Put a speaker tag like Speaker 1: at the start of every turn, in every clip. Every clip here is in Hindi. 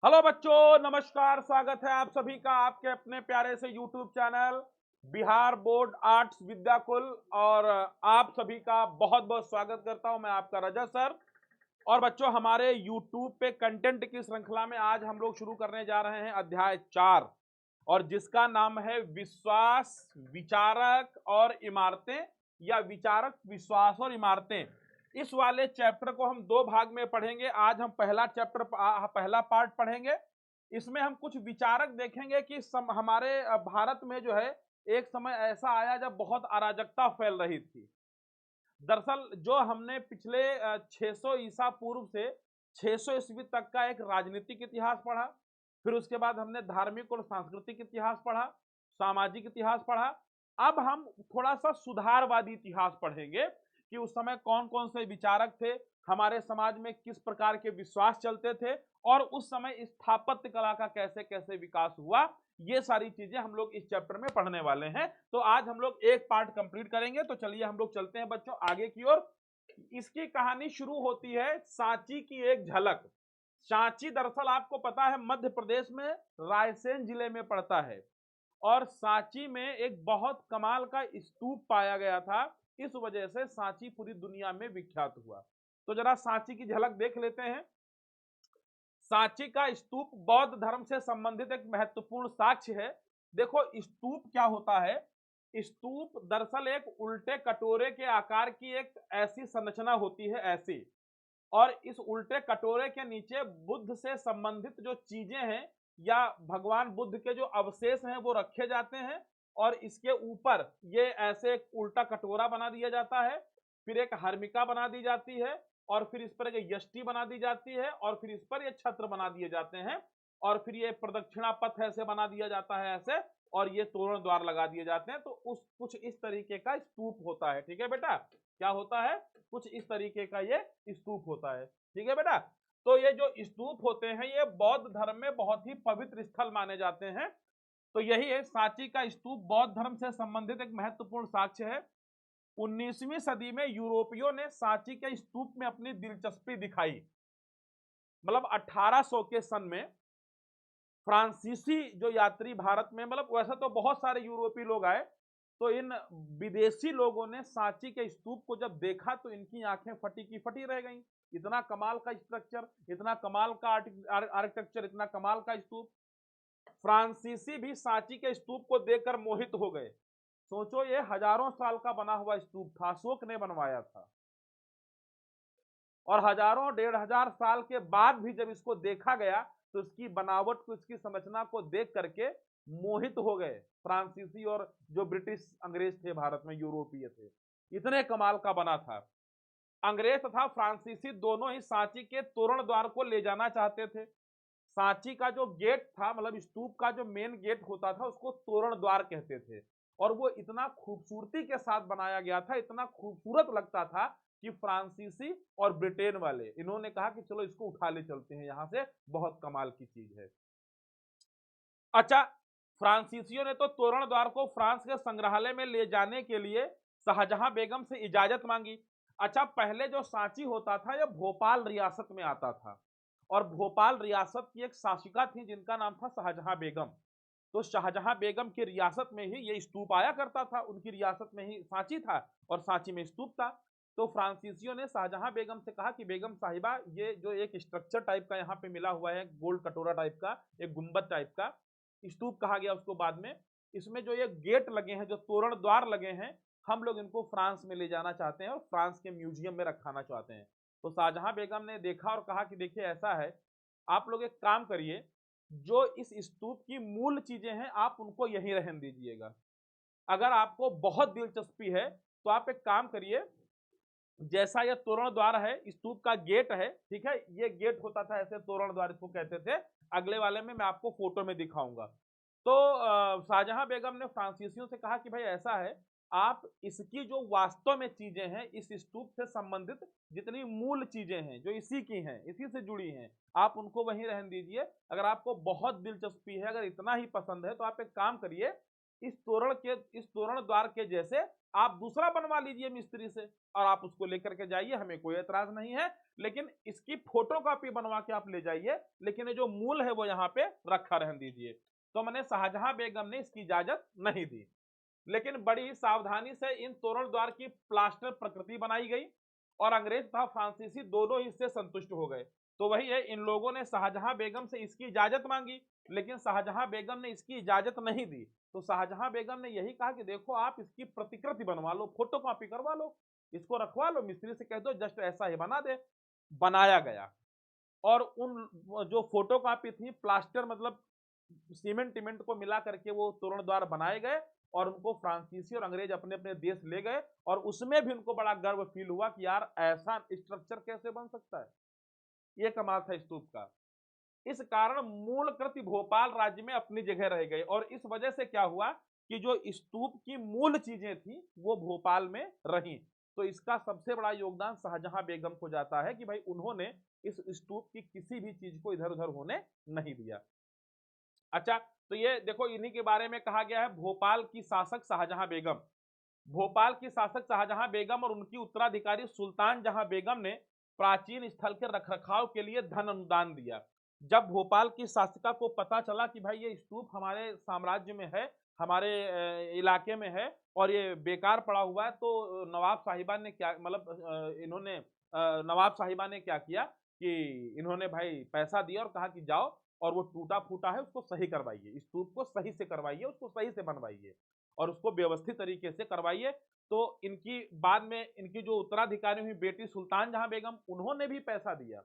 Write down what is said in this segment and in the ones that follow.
Speaker 1: हेलो बच्चों, नमस्कार। स्वागत है आप सभी का आपके अपने प्यारे से YouTube channel Bihar board arts Vidyakul. और आप सभी का बहुत बहुत स्वागत करता हूं मैं, आपका रजत सर। और बच्चों, हमारे यूट्यूब पे कंटेंट की श्रृंखला में आज हम लोग शुरू करने जा रहे हैं अध्याय 4, और जिसका नाम है विश्वास, विचारक और इमारतें, या विचारक, विश्वास और इमारतें। इस वाले चैप्टर को हम दो भाग में पढ़ेंगे। आज हम पहला पहला पार्ट पढ़ेंगे। इसमें हम कुछ विचारक देखेंगे कि हमारे भारत में जो है एक समय ऐसा आया जब बहुत अराजकता फैल रही थी। दरअसल जो हमने पिछले 600 ईसा पूर्व से 600 ईस्वी तक का एक राजनीतिक इतिहास पढ़ा, फिर उसके बाद हमने धार्मिक और सांस्कृतिक इतिहास पढ़ा, सामाजिक इतिहास पढ़ा। अब हम थोड़ा सा सुधारवादी इतिहास पढ़ेंगे कि उस समय कौन कौन से विचारक थे, हमारे समाज में किस प्रकार के विश्वास चलते थे, और उस समय स्थापत्य कला का कैसे कैसे विकास हुआ। ये सारी चीजें हम लोग इस चैप्टर में पढ़ने वाले हैं। तो आज हम लोग एक पार्ट कंप्लीट करेंगे। तो चलिए हम लोग चलते हैं बच्चों आगे की ओर। इसकी कहानी शुरू होती है सांची की एक झलक। सांची दरअसल आपको पता है मध्य प्रदेश में रायसेन जिले में पड़ता है, और सांची में एक बहुत कमाल का स्तूप पाया गया था। इस वजह से सांची पूरी दुनिया में विख्यात हुआ। तो जरा सांची की झलक देख लेते हैं। सांची का स्तूप बौद्ध धर्म से संबंधित एक महत्वपूर्ण साक्ष्य है। देखो स्तूप क्या होता है। स्तूप दरअसल एक उल्टे कटोरे के आकार की एक ऐसी संरचना होती है, ऐसी। और इस उल्टे कटोरे के नीचे बुद्ध से संबंधित जो चीजें हैं या भगवान बुद्ध के जो अवशेष हैं वो रखे जाते हैं, और इसके ऊपर ये ऐसे एक उल्टा कटोरा बना दिया जाता है, फिर एक हर्मिका बना दी जाती है, और फिर इस पर एक यष्टि बना दी जाती है, और फिर इस पर ये छत्र बना दिए जाते हैं, और फिर ये प्रदक्षिणा पथ ऐसे बना दिया जाता है ऐसे, और ये तोरण द्वार लगा दिए जाते हैं। तो उस कुछ इस तरीके का स्तूप होता है। ठीक है बेटा, क्या होता है? कुछ इस तरीके का ये स्तूप होता है। ठीक है बेटा। तो ये जो स्तूप होते हैं ये बौद्ध धर्म में बहुत ही पवित्र स्थल माने जाते हैं। तो यही है, सांची का स्तूप बौद्ध धर्म से संबंधित एक महत्वपूर्ण साक्ष्य है। 19वीं सदी में यूरोपियों ने सांची के स्तूप में अपनी दिलचस्पी दिखाई। मतलब 1800 के सन में फ्रांसीसी जो यात्री भारत में, मतलब वैसे तो बहुत सारे यूरोपीय लोग आए, तो इन विदेशी लोगों ने सांची के स्तूप को जब देखा तो इनकी आंखें फटी की फटी रह गईं। इतना कमाल का स्ट्रक्चर, इतना कमाल का आर्किटेक्चर, इतना कमाल का स्तूप। फ्रांसीसी भी सांची के स्तूप को देखकर मोहित हो गए। सोचो, ये हजारों साल का बना हुआ स्तूप था, अशोक ने बनवाया था, और हजारों 1500 साल के बाद भी जब इसको देखा गया तो इसकी बनावट को, इसकी संरचना को देख करके मोहित हो गए फ्रांसीसी और जो ब्रिटिश अंग्रेज थे भारत में, यूरोपीय थे। इतने कमाल का बना था। अंग्रेज तथा फ्रांसीसी दोनों ही सांची के तोरण द्वार को ले जाना चाहते थे। सांची का जो गेट था, मतलब स्तूप का जो मेन गेट होता था, उसको तोरण द्वार कहते थे। और वो इतना खूबसूरती के साथ बनाया गया था, इतना खूबसूरत लगता था कि फ्रांसीसी और ब्रिटेन वाले इन्होंने कहा कि चलो इसको उठा ले चलते हैं यहां से, बहुत कमाल की चीज है। अच्छा, फ्रांसीसियों ने तो तोरण द्वार को फ्रांस के संग्रहालय में ले जाने के लिए शाहजहां बेगम से इजाजत मांगी। अच्छा, पहले जो सांची होता था यह भोपाल रियासत में आता था, और भोपाल रियासत की एक शासिका थी जिनका नाम था शाहजहां बेगम। तो शाहजहां बेगम की रियासत में ही ये स्तूप आया करता था, उनकी रियासत में ही सांची था और सांची में स्तूप था। तो फ्रांसीसियों ने शाहजहां बेगम से कहा कि बेगम साहिबा, ये जो एक स्ट्रक्चर टाइप का यहाँ पे मिला हुआ है, गोल कटोरा टाइप का, एक गुंबद टाइप का, स्तूप कहा गया उसको बाद में, इसमें जो ये गेट लगे हैं, जो तोरण द्वार लगे हैं, हम लोग इनको फ्रांस में ले जाना चाहते हैं और फ्रांस के म्यूजियम में रखाना चाहते हैं। तो शाहजहां बेगम ने देखा और कहा कि देखिए ऐसा है, आप लोग एक काम करिए, जो इस स्तूप की मूल चीजें हैं आप उनको यहीं रहने दीजिएगा। अगर आपको बहुत दिलचस्पी है तो आप एक काम करिए, जैसा यह तोरण द्वार है, स्तूप का गेट है, ठीक है, ये गेट होता था ऐसे, तोरण द्वार इसको कहते थे। अगले वाले में मैं आपको फोटो में दिखाऊंगा। तो शाहजहां बेगम ने फ्रांसीसियों से कहा कि भाई ऐसा है, आप इसकी जो वास्तव में चीजें हैं, इस स्तूप से संबंधित जितनी मूल चीजें हैं जो इसी की हैं, इसी से जुड़ी हैं, आप उनको वहीं रहने दीजिए। अगर आपको बहुत दिलचस्पी है, अगर इतना ही पसंद है, तो आप एक काम करिए, इस तोरण द्वार के जैसे आप दूसरा बनवा लीजिए मिस्त्री से और आप उसको लेकर के जाइए, हमें कोई एतराज नहीं है, लेकिन इसकी फोटोकॉपी बनवा के आप ले जाइए, लेकिन ये जो मूल है वो यहाँ पे रखा रहने दीजिए। तो मैंने शाहजहां बेगम ने इसकी इजाजत नहीं दी, लेकिन बड़ी सावधानी से इन तोरण द्वार की प्लास्टर प्रकृति बनाई गई और अंग्रेज तथा फ्रांसीसी दोनों ही इससे संतुष्ट हो गए। तो वही है, इन लोगों ने शाहजहां बेगम से इसकी इजाजत मांगी, लेकिन शाहजहां बेगम ने इसकी इजाजत नहीं दी। तो शाहजहां बेगम ने यही कहा कि देखो आप इसकी प्रतिकृति बनवा लो, फोटो कॉपी करवा लो, इसको रखवा लो, मिस्त्री से कह दो जस्ट ऐसा ही बना दे। बनाया गया और उन जो फोटो कॉपी थी, प्लास्टर मतलब सीमेंट को मिला करके वो तोरण द्वार बनाए गए और उनको फ्रांसीसी और अंग्रेज अपने अपने देश ले गए और उसमें भी उनको बड़ा गर्व फील हुआ कि यार ऐसा स्ट्रक्चर कैसे बन सकता है। ये कमाल था स्तूप का। इस कारण मूल कृति भोपाल राज्य में अपनी जगह रह गई और इस वजह से क्या हुआ कि जो स्तूप की मूल चीजें थी वो भोपाल में रही। तो इसका सबसे बड़ा योगदान शाहजहां बेगम को जाता है कि भाई उन्होंने इस स्तूप की किसी भी चीज को इधर उधर होने नहीं दिया। अच्छा, तो ये देखो इन्हीं के बारे में कहा गया है, भोपाल की शासक शाहजहां बेगम। भोपाल की शासक शाहजहां बेगम और उनकी उत्तराधिकारी सुल्तान जहां बेगम ने प्राचीन स्थल के रखरखाव के लिए धन अनुदान दिया। जब भोपाल की शासिका को पता चला कि भाई ये स्तूप हमारे साम्राज्य में है, हमारे इलाके में है और ये बेकार पड़ा हुआ है, तो नवाब साहिबा ने क्या मतलब इन्होंने नवाब साहिबा ने क्या किया कि इन्होंने भाई पैसा दिया और कहा कि जाओ और वो टूटा फूटा है उसको सही करवाइए, स्तूप को सही से करवाइए, उसको सही से बनवाइए और उसको व्यवस्थित तरीके से करवाइए। तो इनकी बाद में इनकी जो उत्तराधिकारी हुई बेटी सुल्तान जहां बेगम, उन्होंने भी पैसा दिया,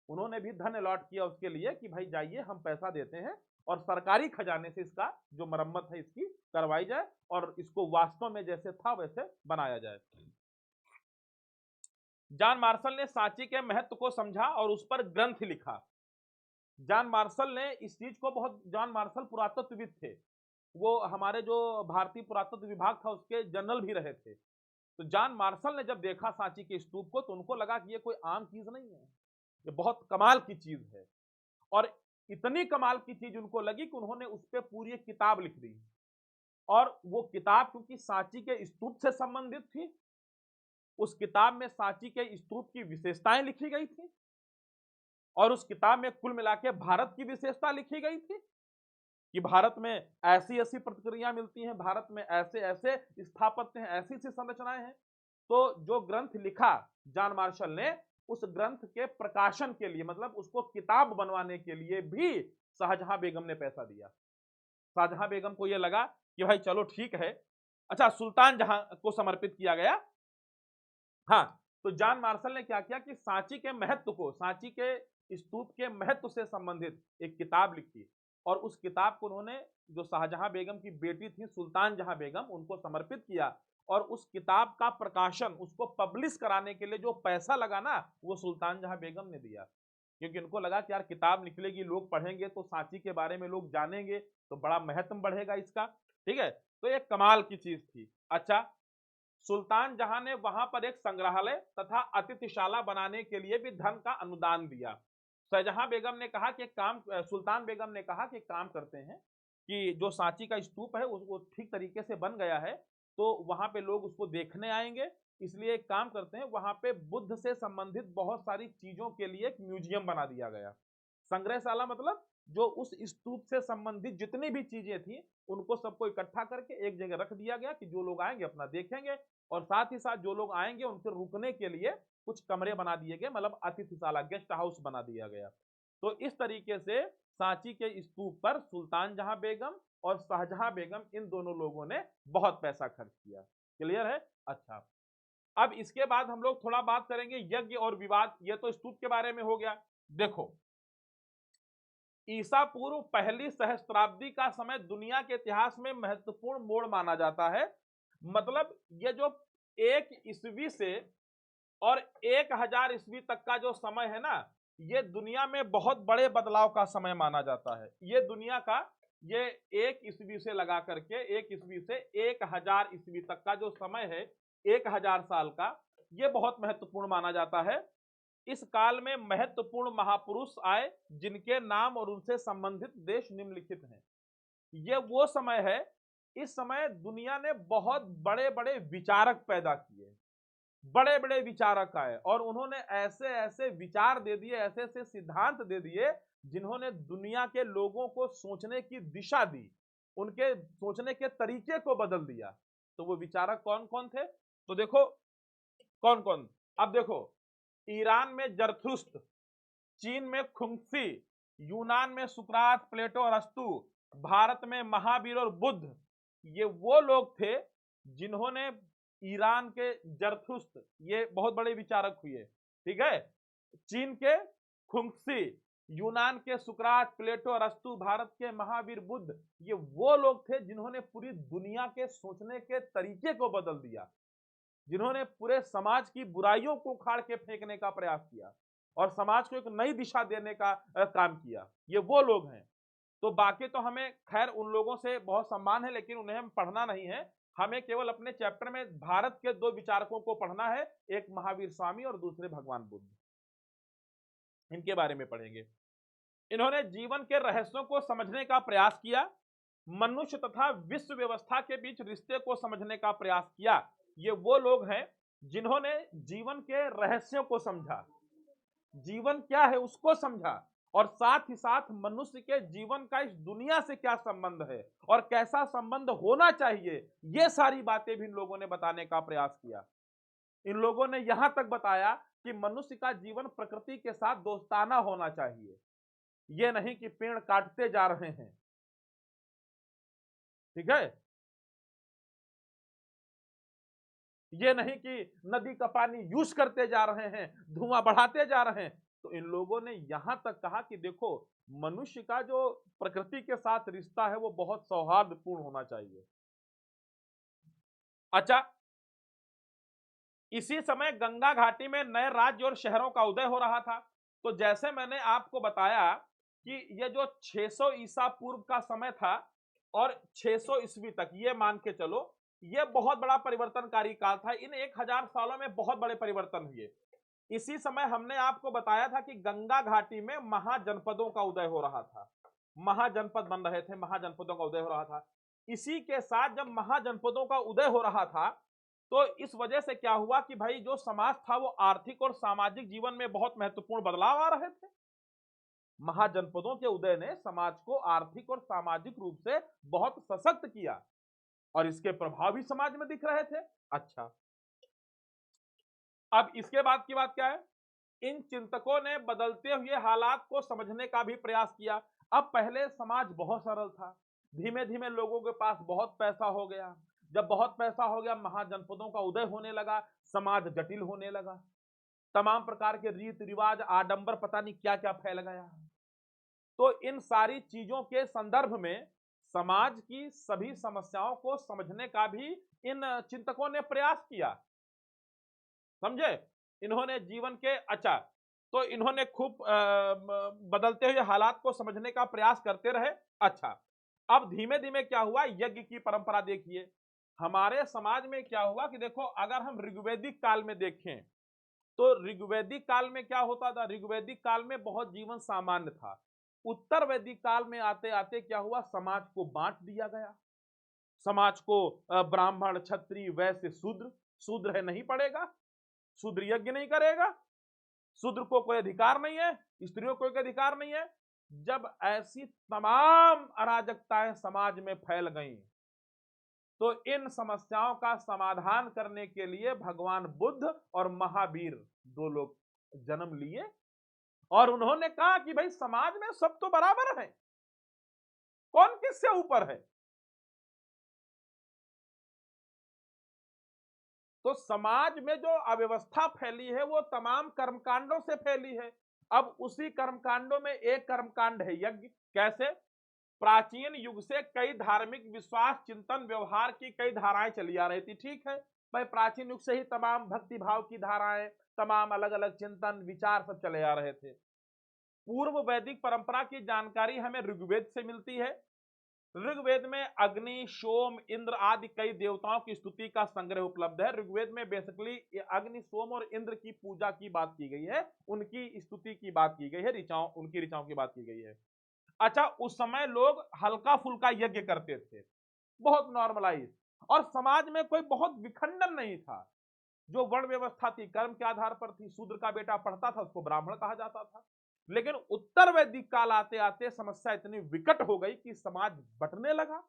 Speaker 1: उन्होंने भी धन अलॉट किया उसके लिए कि भाई जाइए हम पैसा देते हैं और सरकारी खजाने से इसका जो मरम्मत है इसकी करवाई जाए और इसको वास्तव में जैसे था वैसे बनाया जाए। जॉन मार्शल ने सांची के महत्व को समझा और उस पर ग्रंथ लिखा। जॉन मार्शल ने इस चीज को बहुत, जॉन मार्शल पुरातत्वविद थे, वो हमारे जो भारतीय पुरातत्व विभाग था उसके जनरल भी रहे थे। तो जॉन मार्शल ने जब देखा सांची के स्तूप को तो उनको लगा कि ये कोई आम चीज नहीं है, ये बहुत कमाल की चीज है और इतनी कमाल की चीज उनको लगी कि उन्होंने उस पर पूरी एक किताब लिख दी और वो किताब क्योंकि सांची के स्तूप से संबंधित थी, उस किताब में सांची के स्तूप की विशेषताएं लिखी गई थी और उस किताब में कुल मिला के भारत की विशेषता लिखी गई थी कि भारत में ऐसी ऐसी प्रतिक्रिया मिलती हैं, भारत में ऐसे ऐसे स्थापत्य हैं, ऐसी ऐसी संरचनाएं हैं। तो जो ग्रंथ लिखा जॉन मार्शल ने, उस ग्रंथ के प्रकाशन के लिए मतलब उसको किताब बनवाने के लिए भी शाहजहां बेगम ने पैसा दिया। शाहजहां बेगम को यह लगा कि भाई चलो ठीक है। अच्छा, सुल्तान जहां को समर्पित किया गया। हाँ, तो जॉन मार्शल ने क्या किया कि सांची के महत्व को, सांची के स्तूप के महत्व से संबंधित एक किताब लिखी और उस किताब को उन्होंने जो शाहजहां बेगम की बेटी थी सुल्तान जहां बेगम, उनको समर्पित किया और उस किताब का प्रकाशन, उसको पब्लिश कराने के लिए जो पैसा लगा ना, वो सुल्तान जहां बेगम ने दिया, क्योंकि उनको लगा कि यार किताब निकलेगी, लोग पढ़ेंगे तो सांची के बारे में लोग जानेंगे तो बड़ा महत्व बढ़ेगा इसका। ठीक है, तो एक कमाल की चीज थी। अच्छा, सुल्तान जहां ने वहां पर एक संग्रहालय तथा अतिथिशाला बनाने के लिए भी धन का अनुदान दिया। शाहजहां बेगम ने कहा कि काम, सुल्तान बेगम ने कहा कि काम करते हैं कि जो सांची का स्तूप है वो ठीक तरीके से बन गया है तो वहां पे लोग उसको देखने आएंगे, इसलिए एक काम करते हैं वहां पे बुद्ध से संबंधित बहुत सारी चीजों के लिए एक म्यूजियम बना दिया गया। संग्रहशाला मतलब जो उस स्तूप से संबंधित जितनी भी चीजें थी उनको सबको इकट्ठा करके एक जगह रख दिया गया कि जो लोग आएंगे अपना देखेंगे और साथ ही साथ जो लोग आएंगे उनके रुकने के लिए कुछ कमरे बना दिए गए, मतलब अतिथिशाला, गेस्ट हाउस बना दिया गया। तो इस तरीके से सांची के स्तूप पर सुल्तान जहां बेगम और शाहजहां बेगम इन दोनों लोगों ने बहुत पैसा खर्च किया। क्लियर है? अच्छा, अब इसके बाद हम लोग थोड़ा बात करेंगे यज्ञ और विवाद। ये तो स्तूप के बारे में हो गया। देखो, ईसा पूर्व पहली सहस्त्राब्दी का समय दुनिया के इतिहास में महत्वपूर्ण मोड़ माना जाता है। मतलब ये जो 1 ईस्वी से और 1000 ईस्वी तक का जो समय है ना, ये दुनिया में बहुत बड़े बदलाव का समय माना जाता है। ये दुनिया का, ये 1 ईस्वी से लगा करके 1 ईस्वी से 1000 ईस्वी तक का जो समय है, 1000 साल का, ये बहुत महत्वपूर्ण माना जाता है। इस काल में महत्वपूर्ण महापुरुष आए जिनके नाम और उनसे संबंधित देश निम्नलिखित हैं। ये वो समय है इस समय दुनिया ने बहुत बड़े बड़े विचारक पैदा किए, बड़े बड़े विचारक आए और उन्होंने ऐसे ऐसे विचार दे दिए, ऐसे ऐसे सिद्धांत दे दिए जिन्होंने दुनिया के लोगों को सोचने की दिशा दी, उनके सोचने के तरीके को बदल दिया। तो वो विचारक कौन कौन थे? तो देखो कौन कौन। अब देखो, ईरान में जरथुस्त्र, चीन में खुंगसी, यूनान में सुकरात, प्लेटो, अरस्तु, भारत में महावीर और बुद्ध, ये वो लोग थे जिन्होंने ईरान के जरथुस्त्र, ये बहुत बड़े विचारक हुए, ठीक है, चीन के खुंगसी, यूनान के सुकरात, प्लेटो, अरस्तु, भारत के महावीर, बुद्ध, ये वो लोग थे जिन्होंने पूरी दुनिया के सोचने के तरीके को बदल दिया, जिन्होंने पूरे समाज की बुराइयों को उखाड़ के फेंकने का प्रयास किया और समाज को एक नई दिशा देने का काम किया। ये वो लोग हैं। तो बाकी तो हमें खैर उन लोगों से बहुत सम्मान है, लेकिन उन्हें हम पढ़ना नहीं है, हमें केवल अपने चैप्टर में भारत के दो विचारकों को पढ़ना है, एक महावीर स्वामी और दूसरे भगवान बुद्ध, इनके बारे में पढ़ेंगे। इन्होंने जीवन के रहस्यों को समझने का प्रयास किया, मनुष्य तथा विश्व व्यवस्था के बीच रिश्ते को समझने का प्रयास किया। ये वो लोग हैं जिन्होंने जीवन के रहस्यों को समझा, जीवन क्या है उसको समझा, और साथ ही साथ मनुष्य के जीवन का इस दुनिया से क्या संबंध है और कैसा संबंध होना चाहिए, ये सारी बातें भी इन लोगों ने बताने का प्रयास किया। इन लोगों ने यहां तक बताया कि मनुष्य का जीवन प्रकृति के साथ दोस्ताना होना चाहिए, ये नहीं कि पेड़ काटते जा रहे हैं, ठीक है, ये नहीं कि नदी का पानी यूज करते जा रहे हैं, धुआं बढ़ाते जा रहे हैं। तो इन लोगों ने यहां तक कहा कि देखो, मनुष्य का जो प्रकृति के साथ रिश्ता है वो बहुत सौहार्दपूर्ण होना चाहिए। अच्छा, इसी समय गंगा घाटी में नए राज्य और शहरों का उदय हो रहा था। तो जैसे मैंने आपको बताया कि ये जो 600 ईसा पूर्व का समय था और 600 ईस्वी तक, ये मान के चलो ये बहुत बड़ा परिवर्तनकारी काल था। इन 1000 सालों में बहुत बड़े परिवर्तन हुए। इसी समय हमने आपको बताया था कि गंगा घाटी में महाजनपदों का उदय हो रहा था, महाजनपद बन रहे थे, महाजनपदों का उदय हो रहा था। इसी के साथ जब महाजनपदों का उदय हो रहा था तो इस वजह से क्या हुआ कि भाई जो समाज था वो आर्थिक और सामाजिक जीवन में बहुत महत्वपूर्ण बदलाव आ रहे थे। महाजनपदों के उदय ने समाज को आर्थिक और सामाजिक रूप से बहुत सशक्त किया और इसके प्रभाव भी समाज में दिख रहे थे। अच्छा, अब इसके बाद की बात क्या है? इन चिंतकों ने बदलते हुए हालात को समझने का भी प्रयास किया। अब पहले समाज बहुत सरल था, धीमे धीमे लोगों के पास बहुत पैसा हो गया, जब बहुत पैसा हो गया महाजनपदों का उदय होने लगा, समाज जटिल होने लगा, तमाम प्रकार के रीत रिवाज, आडंबर, पता नहीं क्या क्या फैल गया। तो इन सारी चीजों के संदर्भ में समाज की सभी समस्याओं को समझने का भी इन चिंतकों ने प्रयास किया, समझे। इन्होंने जीवन के, अच्छा, तो इन्होंने खूब बदलते हुए हालात को समझने का प्रयास करते रहे। अच्छा, अब धीमे धीमे क्या हुआ, यज्ञ की परंपरा देखिए हमारे समाज में क्या हुआ कि देखो, अगर हम ऋग्वैदिक काल में देखें तो ऋग्वैदिक काल में क्या होता था, ऋग्वैदिक काल में बहुत जीवन सामान्य था। उत्तर वैदिक काल में आते आते क्या हुआ, समाज को बांट दिया गया, समाज को ब्राह्मण, क्षत्रिय, वैश्य, शूद्र, शूद्र है नहीं पड़ेगा, शूद्र यज्ञ नहीं करेगा, शूद्र को कोई अधिकार नहीं है, स्त्रियों को कोई अधिकार नहीं है। जब ऐसी तमाम अराजकताएं समाज में फैल गईं तो इन समस्याओं का समाधान करने के लिए भगवान बुद्ध और महावीर दो लोग जन्म लिए और उन्होंने कहा कि भाई समाज में सब तो बराबर है, कौन किससे ऊपर है। तो समाज में जो अव्यवस्था फैली है वो तमाम कर्मकांडों से फैली है। अब उसी कर्मकांडों में एक कर्मकांड है यज्ञ। कैसे? प्राचीन युग से कई धार्मिक विश्वास, चिंतन, व्यवहार की कई धाराएं चली आ रही थी, ठीक है भाई, प्राचीन युग से ही तमाम भक्ति भाव की धाराएं, तमाम अलग अलग चिंतन विचार सब चले आ रहे थे। पूर्व वैदिक परंपरा की जानकारी हमें ऋग्वेद से मिलती है। ऋग्वेद में अग्नि, सोम, इंद्र आदि कई देवताओं की स्तुति का संग्रह उपलब्ध है। ऋग्वेद में बेसिकली अग्नि, सोम और इंद्र की पूजा की बात की गई है, उनकी स्तुति की बात की गई है, ऋचाओं, उनकी ऋचाओं की बात की गई है। अच्छा, उस समय लोग हल्का फुल्का यज्ञ करते थे, बहुत नॉर्मलाइज, और समाज में कोई बहुत विखंडन नहीं था। जो वर्ण व्यवस्था थी कर्म के आधार पर थी, शूद्र का बेटा पढ़ता था उसको ब्राह्मण कहा जाता था। लेकिन उत्तर वैदिक काल आते आते समस्या इतनी विकट हो गई कि समाज बंटने लगा,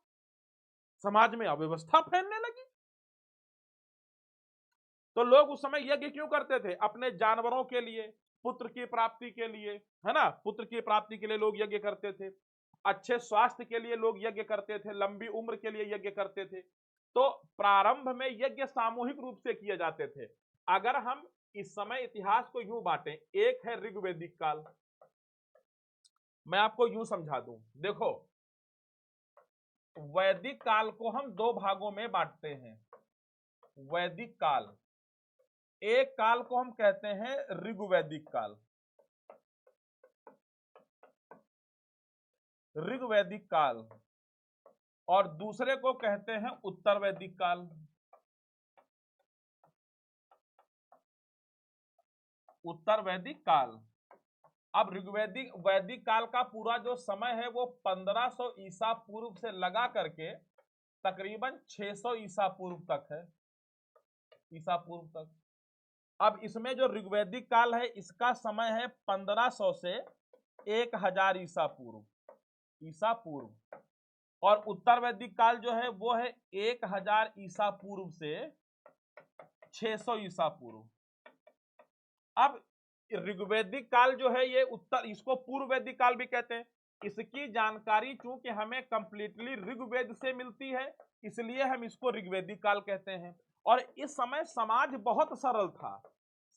Speaker 1: समाज में अव्यवस्था फैलने लगी। तो लोग उस समय यज्ञ क्यों करते थे? अपने जानवरों के लिए, पुत्र की प्राप्ति के लिए, है ना, पुत्र की प्राप्ति के लिए लोग यज्ञ करते थे, अच्छे स्वास्थ्य के लिए लोग यज्ञ करते थे, लंबी उम्र के लिए यज्ञ करते थे। तो प्रारंभ में यज्ञ सामूहिक रूप से किए जाते थे। अगर हम इस समय इतिहास को यूं बांटें, एक है ऋग्वैदिक काल, मैं आपको यूं समझा दूं, देखो वैदिक काल को हम दो भागों में बांटते हैं। वैदिक काल, एक काल को हम कहते हैं ऋग्वैदिक काल, ऋग्वैदिक काल, और दूसरे को कहते हैं उत्तर वैदिक काल। उत्तर वैदिक काल। अब ऋग्वैदिक वैदिक काल का पूरा जो समय है वो 1500 ईसा पूर्व से लगा करके तकरीबन 600 ईसा पूर्व तक है, ईसा पूर्व तक। अब इसमें जो ऋग्वैदिक काल है इसका समय है 1500 से 1000 ईसा पूर्व, ईसा पूर्व। और उत्तर वैदिक काल जो है वो है 1000 ईसा पूर्व से 600 ईसा पूर्व। अब ऋग्वैदिक काल जो है ये उत्तर, इसको पूर्व वैदिक काल भी कहते हैं। इसकी जानकारी चूंकि हमें कंप्लीटली ऋग्वेद से मिलती है इसलिए हम इसको ऋग्वैदिक काल कहते हैं। और इस समय समाज बहुत सरल था,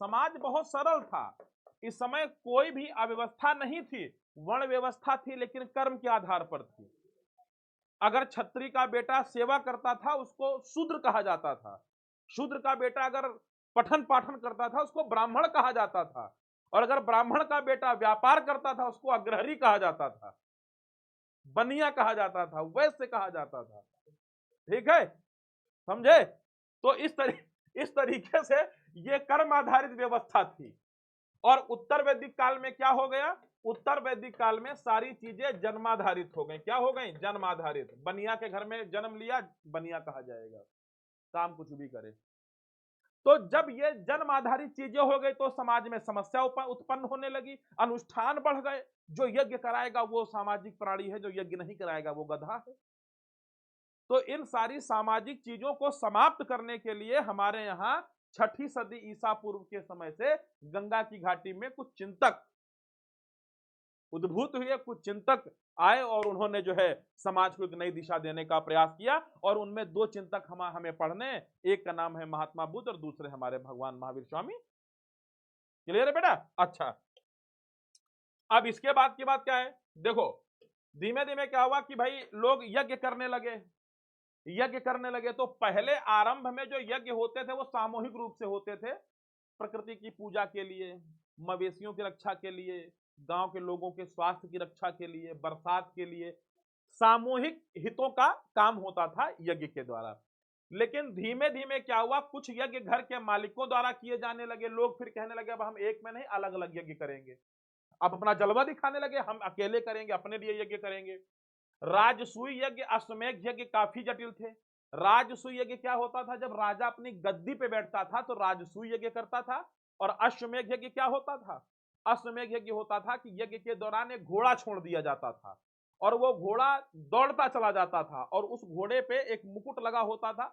Speaker 1: समाज बहुत सरल था। इस समय कोई भी अव्यवस्था नहीं थी, वर्ण व्यवस्था थी लेकिन कर्म के आधार पर थी। अगर क्षत्रिय का बेटा सेवा करता था उसको शूद्र कहा जाता था, शूद्र का बेटा अगर पठन पाठन करता था उसको ब्राह्मण कहा जाता था, और अगर ब्राह्मण का बेटा व्यापार करता था उसको अग्रहरी कहा जाता था, बनिया कहा जाता था, वैश्य कहा जाता था। ठीक है, समझे? तो इस तरीके से ये कर्म आधारित व्यवस्था थी। और उत्तर वैदिक काल में क्या हो गया? उत्तर वैदिक काल में सारी चीजें जन्माधारित हो गई। क्या हो गई? जन्माधारित। बनिया के घर में जन्म लिया, बनिया कहा जाएगा, काम कुछ भी करे। तो जब ये जन्म आधारित चीजें हो गई तो समाज में समस्या उत्पन्न होने लगी, अनुष्ठान बढ़ गए। जो यज्ञ कराएगा वो सामाजिक प्राणी है, जो यज्ञ नहीं कराएगा वो गधा है। तो इन सारी सामाजिक चीजों को समाप्त करने के लिए हमारे यहाँ 6ठी सदी ईसा पूर्व के समय से गंगा की घाटी में कुछ चिंतक उद्भूत हुए, कुछ चिंतक आए और उन्होंने जो है समाज को एक नई दिशा देने का प्रयास किया। और उनमें दो चिंतक हमें पढ़ने, एक का नाम है महात्मा बुद्ध और दूसरे हमारे भगवान महावीर स्वामी। क्लियर है बेटा? अच्छा, अब इसके बाद की बात क्या है? देखो धीमे धीमे क्या हुआ कि भाई लोग यज्ञ करने लगे, यज्ञ करने लगे। तो पहले आरंभ में जो यज्ञ होते थे वो सामूहिक रूप से होते थे, प्रकृति की पूजा के लिए, मवेशियों की रक्षा के लिए, गांव के लोगों के स्वास्थ्य की रक्षा के लिए, बरसात के लिए, सामूहिक हितों का काम होता था यज्ञ के द्वारा। लेकिन धीमे धीमे क्या हुआ, कुछ यज्ञ घर के मालिकों द्वारा किए जाने लगे। लोग फिर कहने लगे अब हम एक में नहीं अलग अलग यज्ञ करेंगे। अब अपना जलवा दिखाने लगे, हम अकेले करेंगे, अपने लिए यज्ञ करेंगे। राजसूय यज्ञ, अश्वमेध यज्ञ काफी जटिल थे। राजसूय यज्ञ क्या होता था? जब राजा अपनी गद्दी पे बैठता था तो राजसूय यज्ञ करता था। और अश्वमेध यज्ञ क्या होता था? अश्वमेध यज्ञ होता था कि यज्ञ के दौरान एक घोड़ा छोड़ दिया जाता था और वो घोड़ा दौड़ता चला जाता था और उस घोड़े पे एक मुकुट लगा होता था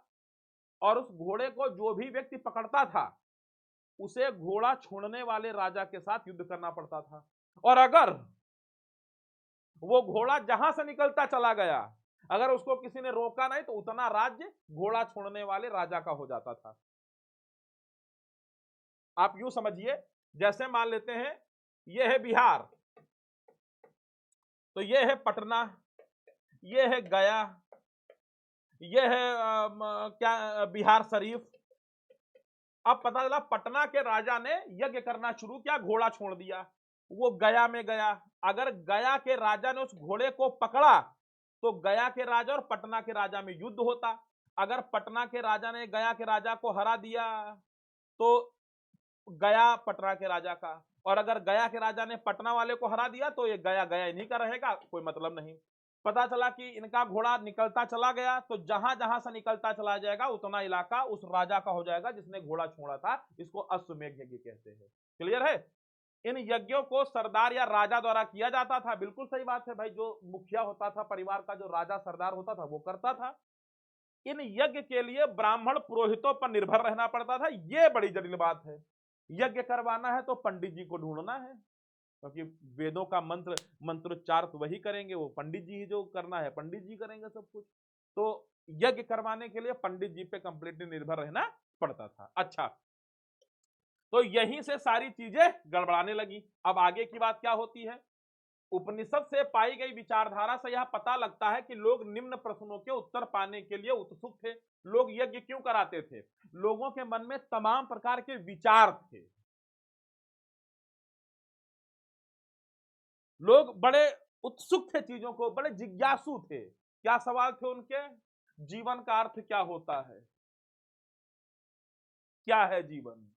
Speaker 1: और उस घोड़े को जो भी व्यक्ति पकड़ता था उसे घोड़ा छोड़ने वाले राजा के साथ युद्ध करना पड़ता था। और अगर वो घोड़ा जहां से निकलता चला गया, अगर उसको किसी ने रोका नहीं तो उतना राज्य घोड़ा छोड़ने वाले राजा का हो जाता था। आप यूं समझिए, जैसे मान लेते हैं ये है बिहार, तो ये है पटना, ये है गया, ये है क्या बिहार शरीफ। अब पता चला पटना के राजा ने यज्ञ करना शुरू किया, घोड़ा छोड़ दिया, वो गया में गया। अगर गया के राजा ने उस घोड़े को पकड़ा तो गया के राजा और पटना के राजा में युद्ध होता। अगर पटना के राजा ने गया के राजा को हरा दिया तो गया पटना के राजा का, और अगर गया के राजा ने पटना वाले को हरा दिया तो ये गया गया इन्हीं का रहेगा, कोई मतलब नहीं। पता चला कि इनका घोड़ा निकलता चला गया, तो जहां जहां से निकलता चला जाएगा उतना इलाका उस राजा का हो जाएगा जिसने घोड़ा छोड़ा था। इसको अश्वमेध यज्ञ कहते हैं। क्लियर है? इन यज्ञों को सरदार या राजा द्वारा किया जाता था। बिल्कुल सही बात है भाई, जो मुखिया होता था परिवार का, जो राजा सरदार होता था वो करता था। इन यज्ञ के लिए ब्राह्मण पुरोहितों पर निर्भर रहना पड़ता था। ये बड़ी जटिल बात है। यज्ञ करवाना है तो पंडित जी को ढूंढना है, क्योंकि वेदों का मंत्रोच्चार तो वही करेंगे, वो पंडित जी ही जो करना है पंडित जी करेंगे सब कुछ। तो यज्ञ करवाने के लिए पंडित जी पे कंप्लीटली निर्भर रहना पड़ता था। अच्छा, तो यहीं से सारी चीजें गड़बड़ाने लगी। अब आगे की बात क्या होती है? उपनिषद से पाई गई विचारधारा से यह पता लगता है कि लोग निम्न प्रश्नों के उत्तर पाने के लिए उत्सुक थे। लोग यज्ञ क्यों कराते थे? लोगों के मन में तमाम प्रकार के विचार थे। लोग बड़े उत्सुक थे चीजों को, बड़े जिज्ञासु थे। क्या सवाल थे उनके? जीवन का अर्थ क्या होता है? क्या है जीवन?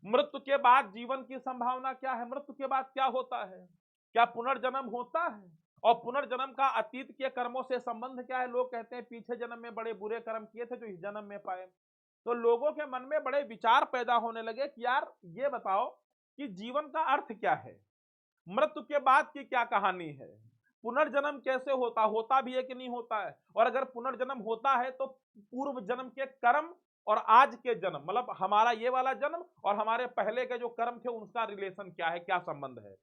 Speaker 1: मृत्यु के बाद जीवन की संभावना क्या है? मृत्यु के बाद क्या होता है? क्या पुनर्जन्म होता है? और पुनर्जन्म का अतीत के कर्मों से संबंध क्या है? लोग कहते हैं पीछे जन्म में बड़े बुरे कर्म किए थे जो इस जन्म में पाए। तो लोगों के मन में बड़े विचार पैदा होने लगे कि यार ये बताओ कि जीवन का अर्थ क्या है, मृत्यु के बाद की क्या कहानी है, पुनर्जन्म कैसे होता होता भी है कि नहीं होता है, और अगर पुनर्जन्म होता है तो पूर्व जन्म के कर्म और आज के जन्म, मतलब हमारा ये वाला जन्म और हमारे पहले के जो कर्म थे उनका रिलेशन क्या है, क्या संबंध है।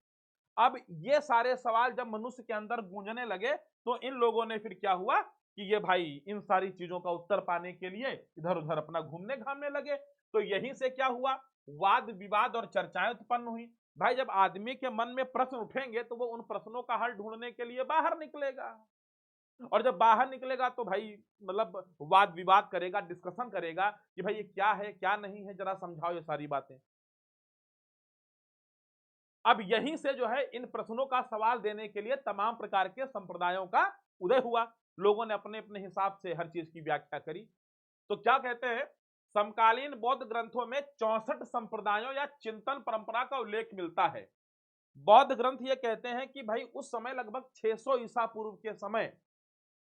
Speaker 1: अब ये सारे सवाल जब मनुष्य के अंदर गूंजने लगे तो इन लोगों ने फिर क्या हुआ कि ये भाई इन सारी चीजों का उत्तर पाने के लिए इधर उधर अपना घूमने घामने लगे। तो यहीं से क्या हुआ? वाद विवाद और चर्चाएं उत्पन्न हुई। भाई जब आदमी के मन में प्रश्न उठेंगे तो वो उन प्रश्नों का हल ढूंढने के लिए बाहर निकलेगा, और जब बाहर निकलेगा तो भाई मतलब वाद विवाद करेगा, डिस्कशन करेगा कि भाई ये क्या है क्या नहीं है, जरा समझाओ ये सारी बातें। अब यहीं से जो है इन प्रश्नों का सवाल देने के लिए तमाम प्रकार के संप्रदायों का उदय हुआ। लोगों ने अपने अपने हिसाब से हर चीज की व्याख्या करी। तो क्या कहते हैं, समकालीन बौद्ध ग्रंथों में 64 संप्रदायों या चिंतन परंपरा का उल्लेख मिलता है। बौद्ध ग्रंथ ये कहते हैं कि भाई उस समय लगभग 600 ईसा पूर्व के समय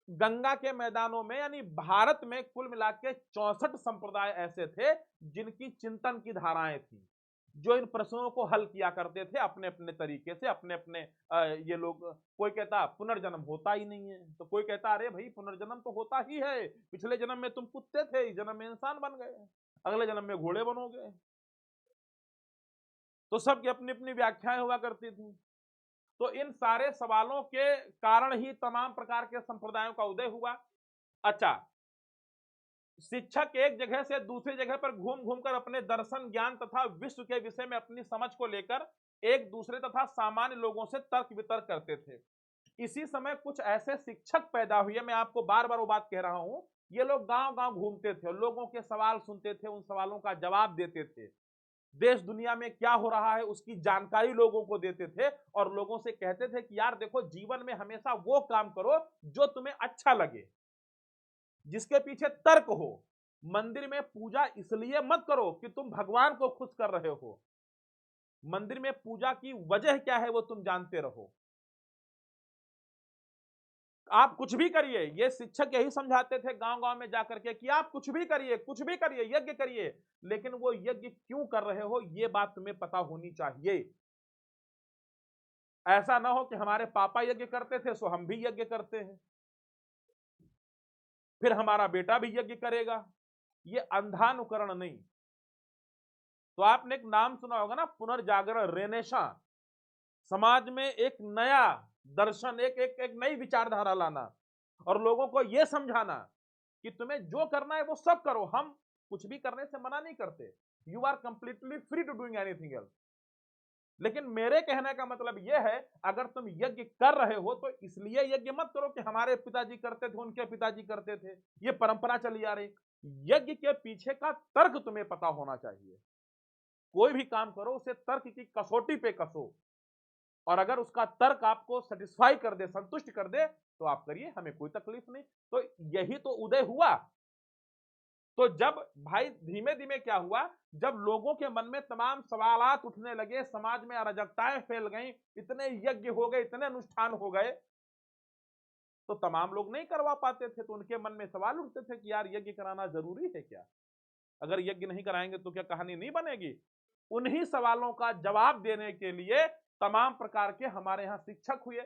Speaker 1: गंगा के मैदानों में यानी भारत में कुल मिला के 64 संप्रदाय ऐसे थे जिनकी चिंतन की धाराएं थी, जो इन प्रश्नों को हल किया करते थे अपने अपने तरीके से, अपने अपने ये लोग। कोई कहता पुनर्जन्म होता ही नहीं है, तो कोई कहता अरे भाई पुनर्जन्म तो होता ही है, पिछले जन्म में तुम कुत्ते थे, इस जन्म में इंसान बन गए, अगले जन्म में घोड़े बनोगे। तो सबकी अपनी अपनी व्याख्याएं हुआ करती थी। तो इन सारे सवालों के कारण ही तमाम प्रकार के संप्रदायों का उदय हुआ। अच्छा, शिक्षक एक जगह से दूसरी जगह पर घूम घूमकर अपने दर्शन ज्ञान तथा विश्व के विषय में अपनी समझ को लेकर एक दूसरे तथा सामान्य लोगों से तर्क वितर्क करते थे। इसी समय कुछ ऐसे शिक्षक पैदा हुए, मैं आपको बार बार वो बात कह रहा हूं, ये लोग गांव गांव घूमते थे और लोगों के सवाल सुनते थे, उन सवालों का जवाब देते थे, देश दुनिया में क्या हो रहा है उसकी जानकारी लोगों को देते थे, और लोगों से कहते थे कि यार देखो जीवन में हमेशा वो काम करो जो तुम्हें अच्छा लगे, जिसके पीछे तर्क हो। मंदिर में पूजा इसलिए मत करो कि तुम भगवान को खुश कर रहे हो, मंदिर में पूजा की वजह क्या है वो तुम जानते रहो। आप कुछ भी करिए, ये शिक्षक यही समझाते थे गांव गांव में जाकर के कि आप कुछ भी करिए, कुछ भी करिए, यज्ञ करिए, लेकिन वो यज्ञ क्यों कर रहे हो ये बात तुम्हें पता होनी चाहिए। ऐसा ना हो कि हमारे पापा यज्ञ करते थे सो हम भी यज्ञ करते हैं, फिर हमारा बेटा भी यज्ञ करेगा। ये अंधानुकरण नहीं। तो आपने एक नाम सुना होगा ना, पुनर्जागरण, रेनेसा। समाज में एक नया दर्शन, एक एक एक नई विचारधारा लाना और लोगों को यह समझाना कि तुम्हें जो करना है वो सब करो, हम कुछ भी करने से मना नहीं करते, you are completely free to doing anything else. लेकिन मेरे कहने का मतलब यह है, अगर तुम यज्ञ कर रहे हो तो इसलिए यज्ञ मत करो कि हमारे पिताजी करते थे, उनके पिताजी करते थे, ये परंपरा चली आ रही। यज्ञ के पीछे का तर्क तुम्हें पता होना चाहिए। कोई भी काम करो उसे तर्क की कसौटी पे कसो, और अगर उसका तर्क आपको सेटिस्फाई कर दे, संतुष्ट कर दे, तो आप करिए, हमें कोई तकलीफ नहीं। तो यही तो उदय हुआ। तो जब भाई धीमे धीमे क्या हुआ, जब लोगों के मन में तमाम सवालात उठने लगे, समाज में अराजकताएं फैल गई, इतने यज्ञ हो गए, इतने अनुष्ठान हो गए, तो तमाम लोग नहीं करवा पाते थे, तो उनके मन में सवाल उठते थे कि यार यज्ञ कराना जरूरी है क्या? अगर यज्ञ नहीं कराएंगे तो क्या कहानी नहीं बनेगी? उन्हीं सवालों का जवाब देने के लिए तमाम प्रकार के हमारे यहाँ शिक्षक हुए,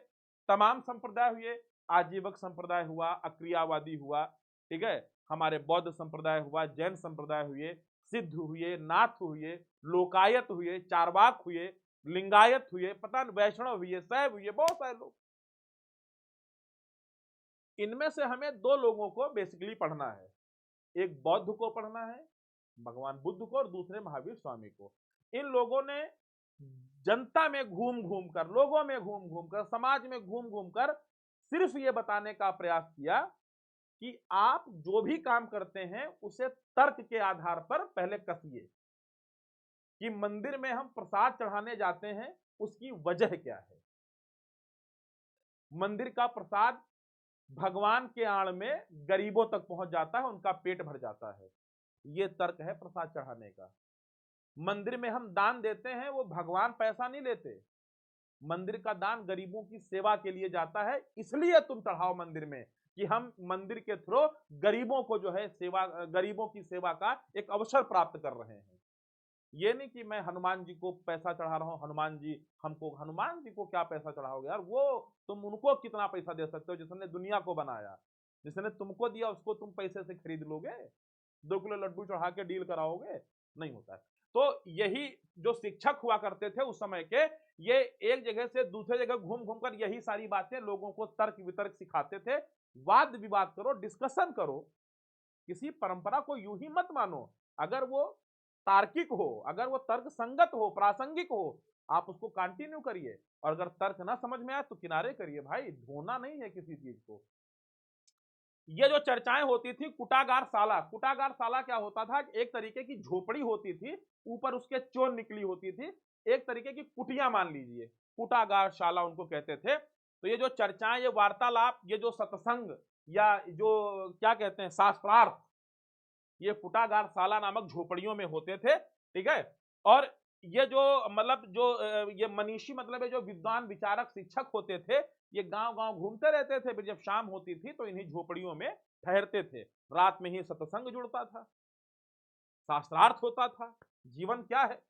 Speaker 1: तमाम संप्रदाय हुए, आजीवक संप्रदाय हुआ, अक्रियावादी हुआ, ठीक है, हमारे बौद्ध संप्रदाय हुआ, जैन संप्रदाय हुए, सिद्ध हुए, नाथ हुए, लोकायत हुए, चारवाक हुए, लिंगायत हुए, पता नहीं वैष्णव हुए, शैव हुए, बहुत सारे लोग। इनमें से हमें दो लोगों को बेसिकली पढ़ना है, एक बौद्ध को पढ़ना है, भगवान बुद्ध को, और दूसरे महावीर स्वामी को। इन लोगों ने जनता में घूम घूम कर, लोगों में घूम घूम कर, समाज में घूम घूम कर सिर्फ ये बताने का प्रयास किया कि आप जो भी काम करते हैं उसे तर्क के आधार पर पहले कसिए, कि मंदिर में हम प्रसाद चढ़ाने जाते हैं उसकी वजह क्या है। मंदिर का प्रसाद भगवान के आड़ में गरीबों तक पहुंच जाता है, उनका पेट भर जाता है, ये तर्क है प्रसाद चढ़ाने का। मंदिर में हम दान देते हैं, वो भगवान पैसा नहीं लेते, मंदिर का दान गरीबों की सेवा के लिए जाता है, इसलिए तुम चढ़ाओ मंदिर में, कि हम मंदिर के थ्रू गरीबों को जो है सेवा, गरीबों की सेवा का एक अवसर प्राप्त कर रहे हैं। ये नहीं कि मैं हनुमान जी को पैसा चढ़ा रहा हूं, हनुमान जी हमको, हनुमान जी को क्या पैसा चढ़ाओगे यार? वो तुम उनको कितना पैसा दे सकते हो जिसने दुनिया को बनाया, जिसने तुमको दिया उसको तुम पैसे से खरीद लोगे? 2 किलो लड्डू चढ़ा के डील कराओगे? नहीं होता है। तो यही जो शिक्षक हुआ करते थे उस समय के, ये एक जगह से दूसरे जगह घूम घूम कर यही सारी बातें लोगों को तर्क वितर्क सिखाते थे। वाद विवाद करो, डिस्कशन करो, किसी परंपरा को यूं ही मत मानो। अगर वो तार्किक हो, अगर वो तर्क संगत हो, प्रासंगिक हो, आप उसको कंटिन्यू करिए, और अगर तर्क ना समझ में आए तो किनारे करिए भाई, ढोना नहीं है किसी चीज को। ये जो चर्चाएं होती थी, कुटागार साला, कुटागार साला क्या होता था? एक तरीके की झोपड़ी होती थी, ऊपर उसके चोन निकली होती थी, एक तरीके की कुटिया मान लीजिए, कुटागार शाला उनको कहते थे। तो ये जो चर्चाएं, ये वार्तालाप, ये जो सत्संग, या जो क्या कहते हैं शास्त्रार्थ, ये कुटागार साला नामक झोपड़ियों में होते थे, ठीक है। और ये जो मतलब जो ये मनीषी मतलब है जो विद्वान विचारक शिक्षक होते थे, ये गांव गांव घूमते रहते थे, फिर जब शाम होती थी तो इन्हीं झोपड़ियों में ठहरते थे। रात में ही सत्संग जुड़ता था, शास्त्रार्थ होता था, जीवन क्या है,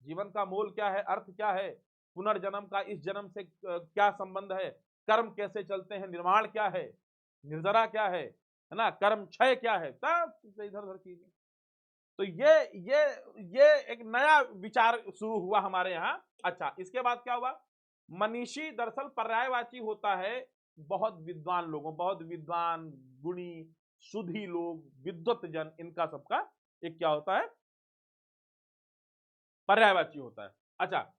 Speaker 1: जीवन का मोल क्या है, अर्थ क्या है, पुनर्जन्म का इस जन्म से क्या संबंध है, कर्म कैसे चलते हैं, निर्माण क्या है, निर्जरा क्या है ना, कर्म क्षय क्या है, सब इधर उधर चीजें। तो ये एक नया विचार शुरू हुआ हमारे यहाँ। अच्छा, इसके बाद क्या हुआ? मनीषी दरअसल पर्यायवाची होता है बहुत विद्वान लोगों, बहुत विद्वान, गुणी, सुधी लोग, विद्वत जन, इनका सबका एक क्या होता है? पर्यायवाची होता है। अच्छा,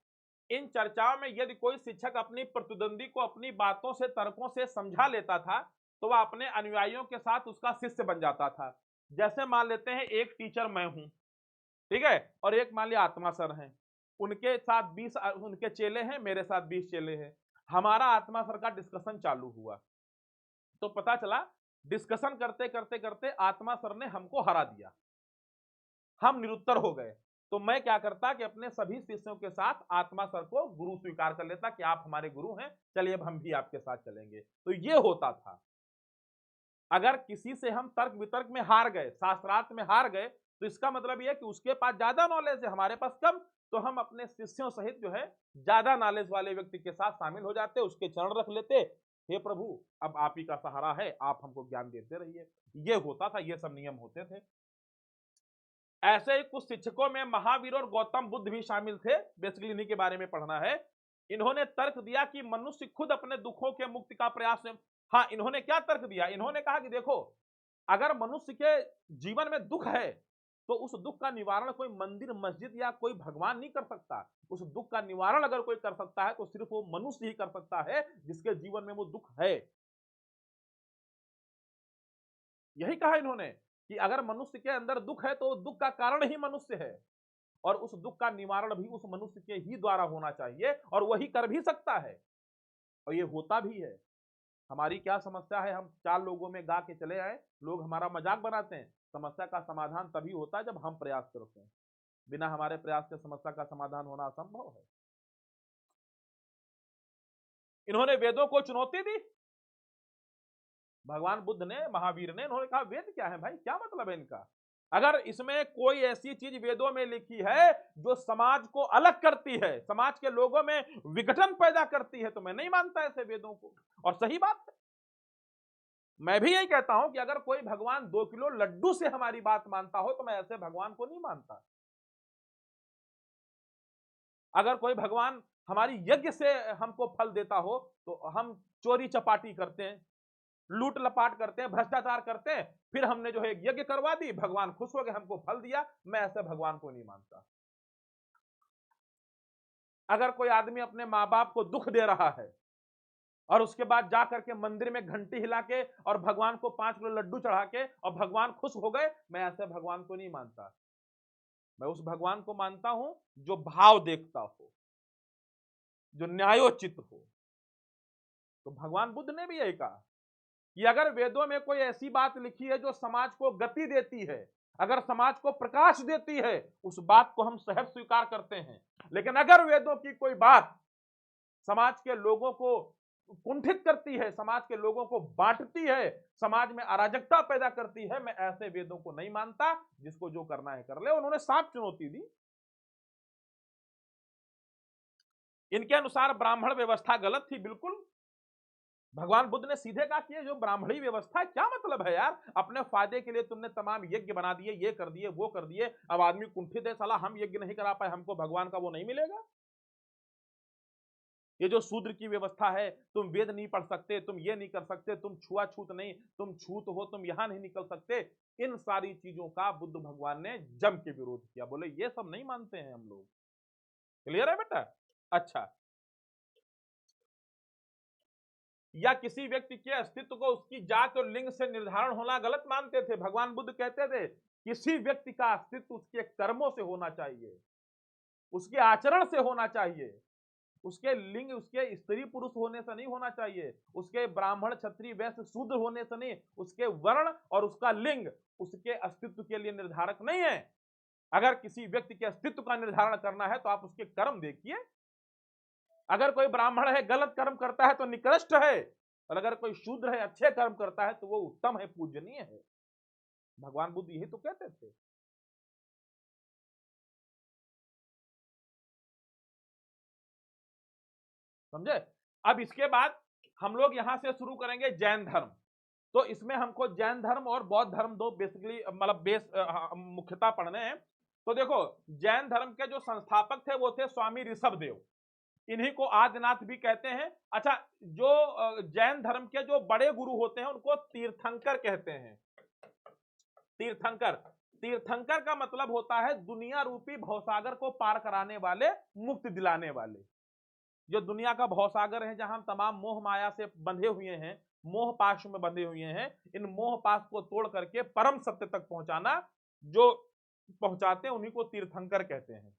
Speaker 1: इन चर्चाओं में यदि कोई शिक्षक अपनी प्रतिद्वंदी को अपनी बातों से, तर्कों से समझा लेता था, तो वह अपने अनुयायियों के साथ उसका शिष्य बन जाता था। जैसे मान लेते हैं एक टीचर मैं हूं, ठीक है, और एक मान लिया आत्मा सर हैं, उनके साथ 20 उनके चेले हैं, मेरे साथ 20 चेले हैं। हमारा आत्मा सर का डिस्कशन चालू हुआ, तो पता चला डिस्कशन करते करते करते आत्मा सर ने हमको हरा दिया, हम निरुत्तर हो गए। तो मैं क्या करता कि अपने सभी शिष्यों के साथ आत्मा सर को गुरु स्वीकार कर लेता कि आप हमारे गुरु हैं, चलिए अब हम भी आपके साथ चलेंगे। तो ये होता था। अगर किसी से हम तर्क वितर्क में हार गए, शास्त्रार्थ में हार गए, तो इसका मतलब यह कि उसके पास ज्यादा नॉलेज है, हमारे पास कम, तो हम अपने शिष्यों सहित जो है ज्यादा नॉलेज वाले व्यक्ति के साथ शामिल हो जाते, उसके चरण रख लेते, हे प्रभु अब आप ही का सहारा है, आप हमको ज्ञान देते रहिए। ये होता था, ये सब नियम होते थे। ऐसे ही कुछ शिक्षकों में महावीर और गौतम बुद्ध भी शामिल थे, बेसिकली इन्हीं के बारे में पढ़ना है। इन्होंने तर्क दिया कि मनुष्य खुद अपने दुखों के मुक्ति का प्रयास में, हाँ, इन्होंने क्या तर्क दिया? इन्होंने कहा कि देखो, अगर मनुष्य के जीवन में दुख है तो उस दुख का निवारण कोई मंदिर, मस्जिद या कोई भगवान नहीं कर सकता। उस दुख का निवारण अगर कोई कर सकता है तो सिर्फ वो मनुष्य ही कर सकता है जिसके जीवन में वो दुख है। यही कहा इन्होंने कि अगर मनुष्य के अंदर दुख है तो दुख का कारण ही मनुष्य है, और उस दुख का निवारण भी उस मनुष्य के ही द्वारा होना चाहिए, और वही कर भी सकता है, और ये होता भी है। हमारी क्या समस्या है, हम 4 लोगों में गा के चले आए, लोग हमारा मजाक बनाते हैं। समस्या का समाधान तभी होता है जब हम प्रयास करते हैं, बिना हमारे प्रयास के समस्या का समाधान होना असंभव है। इन्होंने वेदों को चुनौती दी, भगवान बुद्ध ने, महावीर ने, उन्होंने कहा वेद क्या है भाई, क्या मतलब है इनका। अगर इसमें कोई ऐसी चीज वेदों में लिखी है जो समाज को अलग करती है, समाज के लोगों में विघटन पैदा करती है, तो मैं नहीं मानता ऐसे वेदों को। और सही बात है, मैं भी यही कहता हूं कि अगर कोई भगवान 2 किलो लड्डू से हमारी बात मानता हो तो मैं ऐसे भगवान को नहीं मानता। अगर कोई भगवान हमारी यज्ञ से हमको फल देता हो तो हम चोरी चपाटी करते हैं, लूट लपाट करते हैं, भ्रष्टाचार करते हैं, फिर हमने जो है यज्ञ करवा दी, भगवान खुश हो गए, हमको फल दिया, मैं ऐसे भगवान को नहीं मानता। अगर कोई आदमी अपने माँ बाप को दुख दे रहा है और उसके बाद जा करके मंदिर में घंटी हिला के और भगवान को 5 किलो लड्डू चढ़ा के और भगवान खुश हो गए, मैं ऐसे भगवान को नहीं मानता। मैं उस भगवान को मानता हूं जो भाव देखता हो, जो न्यायोचित हो। तो भगवान बुद्ध ने भी यही कहा कि अगर वेदों में कोई ऐसी बात लिखी है जो समाज को गति देती है, अगर समाज को प्रकाश देती है, उस बात को हम सहर्ष स्वीकार करते हैं। लेकिन अगर वेदों की कोई बात समाज के लोगों को कुंठित करती है, समाज के लोगों को बांटती है, समाज में अराजकता पैदा करती है, मैं ऐसे वेदों को नहीं मानता। जिसको जो करना है कर ले। उन्होंने साफ चुनौती दी। इनके अनुसार ब्राह्मण व्यवस्था गलत थी, बिल्कुल। भगवान बुद्ध ने सीधे कहा कि ये जो ब्राह्मणी व्यवस्था है, क्या मतलब है यार, अपने फायदे के लिए तुमने तमाम यज्ञ बना दिए, ये कर दिए, वो कर दिए, अब आदमी कुंठित है, साला हम यज्ञ नहीं करा पाए, हमको भगवान का वो नहीं मिलेगा। ये जो शूद्र की व्यवस्था है, तुम वेद नहीं पढ़ सकते, तुम ये नहीं कर सकते, तुम छुआछूत नहीं, तुम छूत हो, तुम यहां नहीं निकल सकते, इन सारी चीजों का बुद्ध भगवान ने जम के विरोध किया। बोले ये सब नहीं मानते हैं हम लोग। क्लियर है बेटा? अच्छा, या किसी व्यक्ति के अस्तित्व को उसकी जात और लिंग से निर्धारण होना गलत मानते थे। भगवान बुद्ध कहते थे किसी व्यक्ति का अस्तित्व उसके कर्मों से होना चाहिए, उसके आचरण से होना चाहिए, उसके लिंग, उसके स्त्री पुरुष होने से नहीं होना चाहिए, उसके ब्राह्मण क्षत्रिय वैश्य शूद्र होने से नहीं, उसके वर्ण और उसका लिंग उसके अस्तित्व के लिए निर्धारक नहीं है। अगर किसी व्यक्ति के अस्तित्व का निर्धारण करना है तो आप उसके कर्म देखिए। अगर कोई ब्राह्मण है गलत कर्म करता है तो निकृष्ट है, और अगर कोई शूद्र है अच्छे कर्म करता है तो वो उत्तम है, पूजनीय है। भगवान बुद्ध यही तो कहते थे। समझे? अब इसके बाद हम लोग यहां से शुरू करेंगे जैन धर्म। तो इसमें हमको जैन धर्म और बौद्ध धर्म दो बेसिकली मतलब बेस मुख्यतः पढ़ने हैं। तो देखो, जैन धर्म के जो संस्थापक थे वो थे स्वामी ऋषभदेव, इन्हीं को आदिनाथ भी कहते हैं। अच्छा, जो जैन धर्म के जो बड़े गुरु होते हैं उनको तीर्थंकर कहते हैं। तीर्थंकर, तीर्थंकर का मतलब होता है दुनिया रूपी भवसागर को पार कराने वाले, मुक्ति दिलाने वाले। जो दुनिया का भवसागर है, जहां हम तमाम मोह माया से बंधे हुए हैं, मोह पाश में बंधे हुए हैं, इन मोह पाश को तोड़ करके परम सत्य तक पहुंचाना, जो पहुंचाते हैं उन्हीं को तीर्थंकर कहते हैं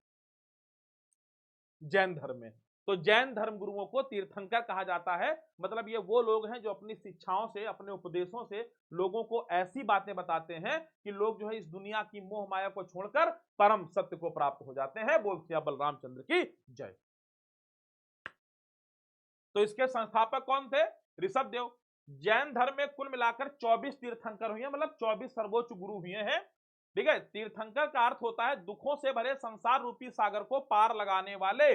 Speaker 1: जैन धर्म में। तो जैन धर्म गुरुओं को तीर्थंकर कहा जाता है। मतलब ये वो लोग हैं जो अपनी शिक्षाओं से, अपने उपदेशों से लोगों को ऐसी बातें बताते हैं कि लोग जो है इस दुनिया की मोह माया को छोड़कर परम सत्य को प्राप्त हो जाते हैं। बोलते बलरामचंद्र की जय। तो इसके संस्थापक कौन थे? ऋषभदेव। जैन धर्म में कुल मिलाकर 24 तीर्थंकर हुए, मतलब 24 सर्वोच्च गुरु हुए हैं। ठीक है। तीर्थंकर का अर्थ होता है दुखों से भरे संसार रूपी सागर को पार लगाने वाले,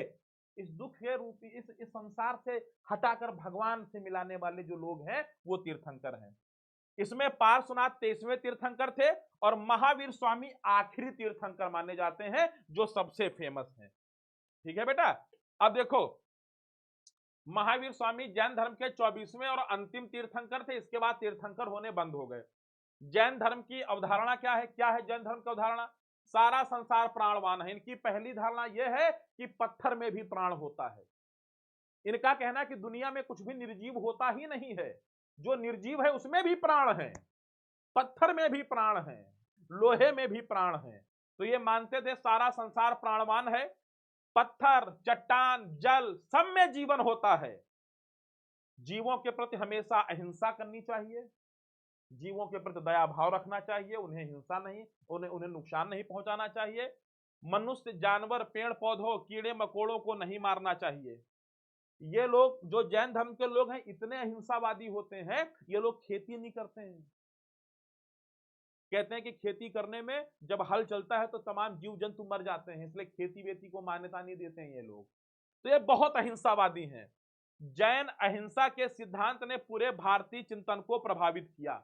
Speaker 1: इस दुख के रूपी इस संसार से हटाकर भगवान से मिलाने वाले जो लोग हैं वो तीर्थंकर हैं। इसमें पार्श्वनाथ 23वें तीर्थंकर थे और महावीर स्वामी आखिरी तीर्थंकर माने जाते हैं, जो सबसे फेमस हैं। ठीक है बेटा। अब देखो, महावीर स्वामी जैन धर्म के 24वें और अंतिम तीर्थंकर थे। इसके बाद तीर्थंकर होने बंद हो गए। जैन धर्म की अवधारणा क्या है? क्या है जैन धर्म की अवधारणा? सारा संसार प्राणवान है। इनकी पहली धारणा यह है कि पत्थर में भी प्राण होता है। इनका कहना है कि दुनिया में कुछ भी निर्जीव होता ही नहीं है, जो निर्जीव है उसमें भी प्राण है, पत्थर में भी प्राण है, लोहे में भी प्राण है। तो ये मानते थे सारा संसार प्राणवान है, पत्थर, चट्टान, जल सब में जीवन होता है। जीवों के प्रति हमेशा अहिंसा करनी चाहिए, जीवों के प्रति दया भाव रखना चाहिए, उन्हें हिंसा नहीं, उन्हें नुकसान नहीं पहुंचाना चाहिए। मनुष्य, जानवर, पेड़ पौधों, कीड़े मकोड़ों को नहीं मारना चाहिए। ये लोग जो जैन धर्म के लोग हैं इतने अहिंसावादी होते हैं, ये लोग खेती नहीं करते हैं। कहते हैं कि खेती करने में जब हल चलता है तो तमाम जीव जंतु मर जाते हैं, इसलिए खेती वेती को मान्यता नहीं देते हैं ये लोग। तो ये बहुत अहिंसावादी हैं। जैन अहिंसा के सिद्धांत ने पूरे भारतीय चिंतन को प्रभावित किया।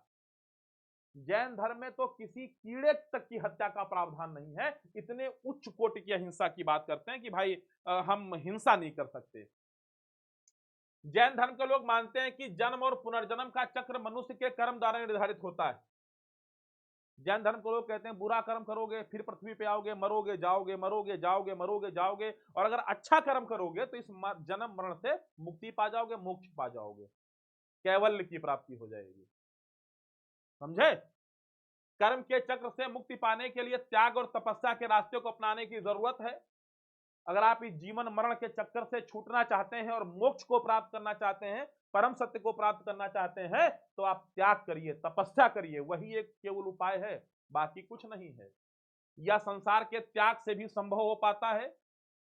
Speaker 1: जैन धर्म में तो किसी कीड़े तक की हत्या का प्रावधान नहीं है, इतने उच्च कोटि की अहिंसा की बात करते हैं कि भाई हम हिंसा नहीं कर सकते। जैन धर्म के लोग मानते हैं कि जन्म और पुनर्जन्म का चक्र मनुष्य के कर्म द्वारा निर्धारित होता है। जैन धर्म के लोग कहते हैं बुरा कर्म करोगे फिर पृथ्वी पे आओगे, मरोगे जाओगे, मरोगे जाओगे, मरोगे जाओगे, और अगर अच्छा कर्म करोगे तो इस जन्म मरण से मुक्ति पा जाओगे, मोक्ष पा जाओगे, कैवल्य की प्राप्ति हो जाएगी। समझे? कर्म के चक्र से मुक्ति पाने के लिए त्याग और तपस्या के रास्ते को अपनाने की जरूरत है। अगर आप इस जीवन मरण के चक्कर से छूटना चाहते हैं और मोक्ष को प्राप्त करना चाहते हैं, परम सत्य को प्राप्त करना चाहते हैं, तो आप त्याग करिए, तपस्या करिए, वही एक केवल उपाय है, बाकी कुछ नहीं है। यह संसार के त्याग से भी संभव हो पाता है।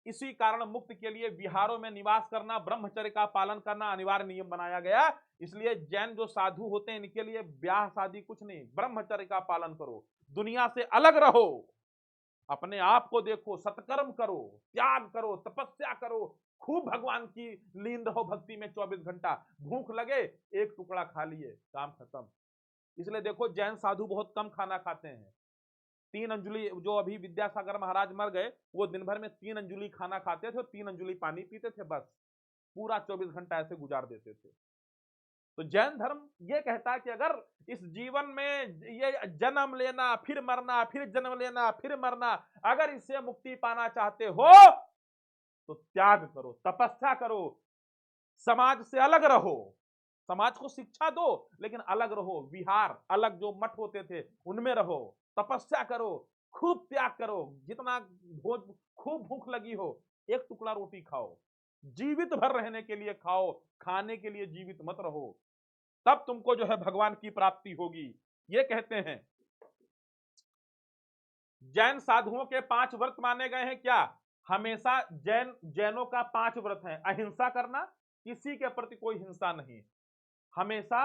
Speaker 1: इसी कारण मुक्ति के लिए विहारों में निवास करना, ब्रह्मचर्य का पालन करना अनिवार्य नियम बनाया गया। इसलिए जैन जो साधु होते हैं इनके लिए ब्याह शादी कुछ नहीं, ब्रह्मचर्य का पालन करो, दुनिया से अलग रहो, अपने आप को देखो, सत्कर्म करो, त्याग करो, तपस्या करो, खूब भगवान की लीन रहो भक्ति में 24 घंटा। भूख लगे एक टुकड़ा खा लिए, काम खत्म। इसलिए देखो जैन साधु बहुत कम खाना खाते हैं। 3 अंजुली, जो अभी विद्यासागर महाराज मर गए, वो दिन भर में 3 अंजुली खाना खाते थे और 3 अंजुली पानी पीते थे, बस पूरा 24 घंटा ऐसे गुजार देते थे। तो जैन धर्म ये कहता है कि अगर इस जीवन में ये जन्म लेना फिर मरना, फिर जन्म लेना फिर मरना, अगर इससे मुक्ति पाना चाहते हो तो त्याग करो, तपस्या करो, समाज से अलग रहो, समाज को शिक्षा दो लेकिन अलग रहो, विहार अलग जो मठ होते थे उनमें रहो, तपस्या करो, खूब त्याग करो, जितना खूब भूख लगी हो एक टुकड़ा रोटी खाओ, जीवित भर रहने के लिए खाओ, खाने के लिए जीवित मत रहो, तब तुमको जो है भगवान की प्राप्ति होगी। ये कहते हैं। जैन साधुओं के 5 व्रत माने गए हैं क्या? हमेशा जैनों का 5 व्रत है। अहिंसा करना, किसी के प्रति कोई हिंसा नहीं, हमेशा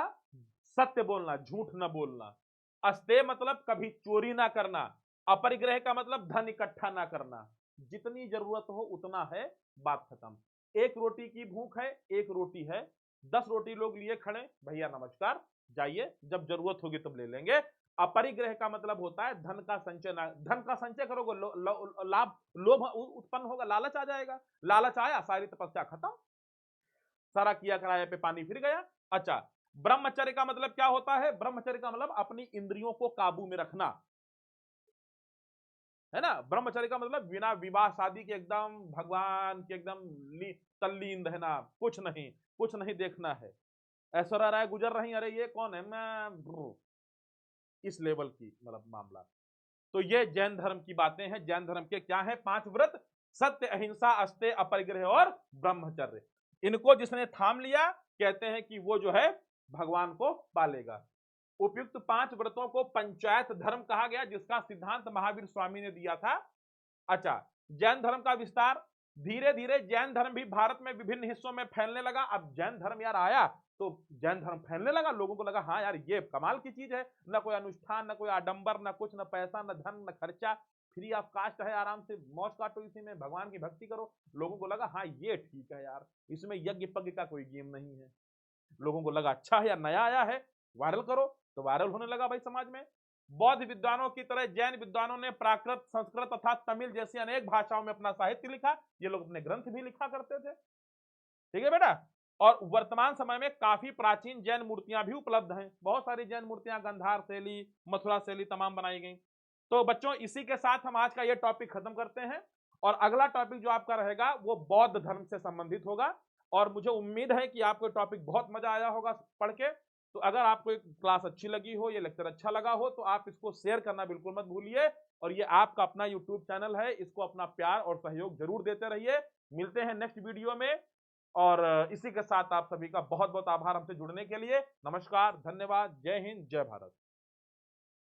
Speaker 1: सत्य बोलना, झूठ न बोलना, अस्तेय मतलब कभी चोरी ना करना, अपरिग्रह का मतलब धन इकट्ठा ना करना, जितनी जरूरत हो उतना है, बात खत्म। 1 रोटी की भूख है, 1 रोटी है, 10 रोटी लोग लिए खड़े, भैया नमस्कार, जाइए, जब जरूरत होगी तब ले लेंगे। अपरिग्रह का मतलब होता है धन का संचय ना, धन का संचय करोगे लाभ लोभ उत्पन्न होगा, लालच आ जाएगा, लालच आया सारी तपस्या खत्म, सारा किया कराया पे पानी फिर गया। अच्छा, ब्रह्मचर्य का मतलब क्या होता है? ब्रह्मचर्य का मतलब अपनी इंद्रियों को काबू में रखना, है ना। ब्रह्मचर्य का मतलब बिना विवाह शादी के एकदम भगवान के एकदम तल्लीन रहना, कुछ नहीं देखना है। ऐश्वर्या राय गुजर रही, अरे ये कौन है, मैं इस लेवल की मतलब मामला। तो ये जैन धर्म की बातें हैं। जैन धर्म के क्या है? 5 व्रत, सत्य, अहिंसा, अस्तेय, अपरिग्रह और ब्रह्मचर्य। इनको जिसने थाम लिया कहते हैं कि वो जो है भगवान को पालेगा। उपयुक्त 5 व्रतों को पंचायत धर्म कहा गया, जिसका सिद्धांत महावीर स्वामी ने दिया था। अच्छा, जैन धर्म का विस्तार, धीरे धीरे जैन धर्म भी भारत में विभिन्न हिस्सों में फैलने लगा। अब जैन धर्म यार आया तो जैन धर्म फैलने लगा, लोगों को लगा हाँ यार ये कमाल की चीज है, न कोई अनुष्ठान, न कोई आडंबर, न कुछ, न पैसा, न धन, न खर्चा, फ्री ऑफ कास्ट है, आराम से मौज काटो, इसी में भगवान की भक्ति करो। लोगों को लगा हाँ ये ठीक है यार, इसमें यज्ञ पज्ञ का कोई गेम नहीं है। लोगों को लगा अच्छा है यार, नया आया है, वायरल करो, तो वायरल होने लगा भाई समाज में। बौद्ध विद्वानों की तरह जैन विद्वानों ने प्राकृत, संस्कृत तथा तमिल जैसी अनेक भाषाओं में अपना साहित्य लिखा। ये लोग अपने ग्रंथ भी लिखा करते थे, ठीक है बेटा। और वर्तमान समय में काफी प्राचीन जैन मूर्तियां भी उपलब्ध हैं। बहुत सारी जैन मूर्तियां गांधार शैली, मथुरा शैली तमाम बनाई गई। तो बच्चों इसी के साथ हम आज का ये टॉपिक खत्म करते हैं, और अगला टॉपिक जो आपका रहेगा वो बौद्ध धर्म से संबंधित होगा। और मुझे उम्मीद है कि आपको टॉपिक बहुत मजा आया होगा पढ़ के। तो अगर आपको एक क्लास अच्छी लगी हो, ये लेक्चर अच्छा लगा हो, तो आप इसको शेयर करना बिल्कुल मत भूलिए। और ये आपका अपना यूट्यूब चैनल है, इसको अपना प्यार और सहयोग जरूर देते रहिए। मिलते हैं नेक्स्ट वीडियो में, और इसी के साथ आप सभी का बहुत बहुत आभार हमसे जुड़ने के लिए। नमस्कार, धन्यवाद, जय हिंद, जय भारत।